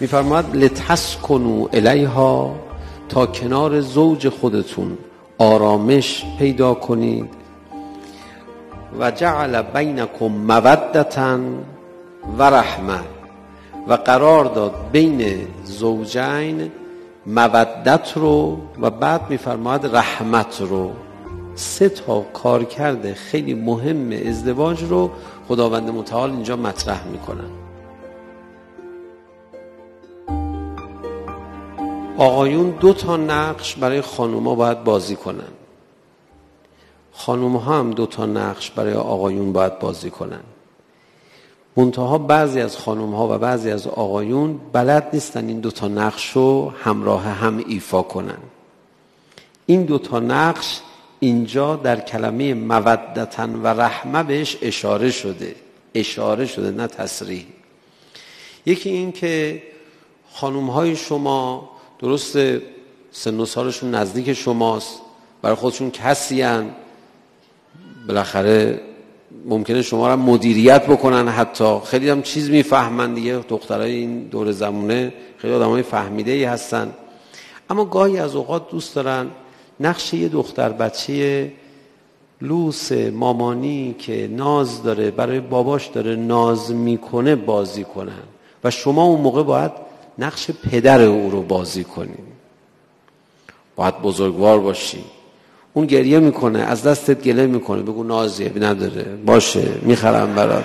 میفرماد لتسکنوا الیها، تا کنار زوج خودتون آرامش پیدا کنید. و جعل بینکم مودة و رحمه، و قرار داد بین زوجین مودت رو و بعد میفرماد رحمت رو. 3 تا کارکرد خیلی مهم ازدواج رو خداوند متعال اینجا مطرح میکنن. آقایون 2 تا نقش برای خانوما باید بازی کنن، خانوم‌ها هم 2 تا نقش برای آقایون باید بازی کنن. منتها بعضی از خانوم‌ها و بعضی از آقایون بلد نیستن این 2 تا نقش رو همراه هم ایفا کنن. این 2 تا نقش اینجا در کلمه مودة و رحمه بهش اشاره شده نه تصریح. یکی این که خانوم‌های شما درسته سن و سالشون نزدیک شماست، برای خودشون کسی هن، بالاخره ممکنه شما را مدیریت بکنن، حتی خیلی هم چیز میفهمن دیگه. دخترای این دور زمونه خیلی آدمای فهمیده‌ای هستن، اما گاهی از اوقات دوست دارن نقش یه دختر بچه لوس مامانی که ناز داره، برای باباش داره ناز میکنه بازی کنن و شما اون موقع باید نقش پدر او رو بازی کنی. باید بزرگوار باشی. اون گریه میکنه، از دستت گله میکنه، بگو نازی نداره، باشه میخرم برات.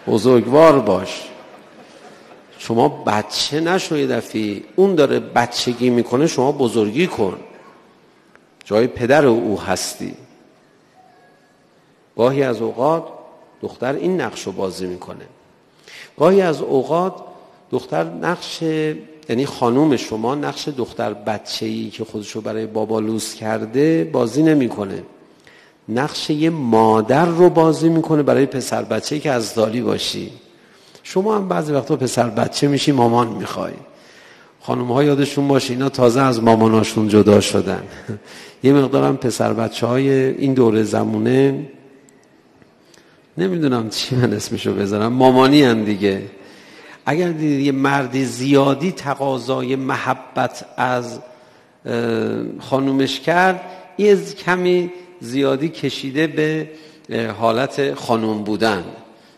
بزرگوار باش. شما بچه نشو یه دفعه، اون داره بچگی میکنه شما بزرگی کن، جای پدر او هستی. گاهی از اوقات دختر این نقش رو بازی میکنه، گاهی از اوقات دختر نقش، یعنی خانوم شما نقش دختر بچه‌ای که خودشو برای بابا لوس کرده بازی نمیکنه، نقش یه مادر رو بازی میکنه برای پسر بچه‌ای که از دالی باشی. شما هم بعضی وقتا پسر بچه میشی، مامان میخوای. خانوم‌ها یادشون باشه اینا تازه از ماماناشون جدا شدن. یه مقدارم پسر بچه‌های این دوره زمونه، نمیدونم چی من اسمشو بذارم، مامانی هم دیگه. اگر دیدید یه مردی زیادی تقاضای محبت از خانومش کرد، یه کمی زیادی کشیده به حالت خانوم بودن.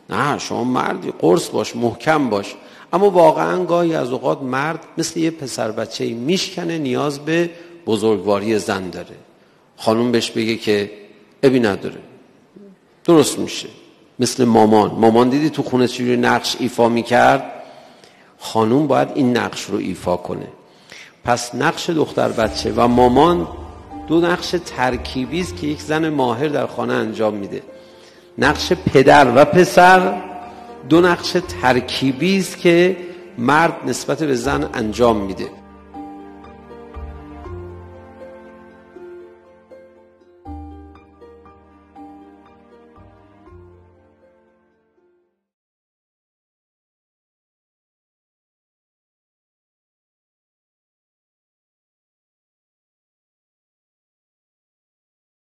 نه شما مردی، قرص باش، محکم باش. اما واقعا گاهی از اوقات مرد مثل یه پسر بچه‌ای میشکنه، نیاز به بزرگواری زن داره. خانوم بهش بگه که ابی نداره، درست میشه. مثل مامان دیدی تو خونه چجوری نقش ایفا میکرد، خانوم باید این نقش رو ایفا کنه. پس نقش دختر بچه و مامان 2 نقش ترکیبی است که یک زن ماهر در خانه انجام میده. نقش پدر و پسر 2 نقش ترکیبی است که مرد نسبت به زن انجام میده.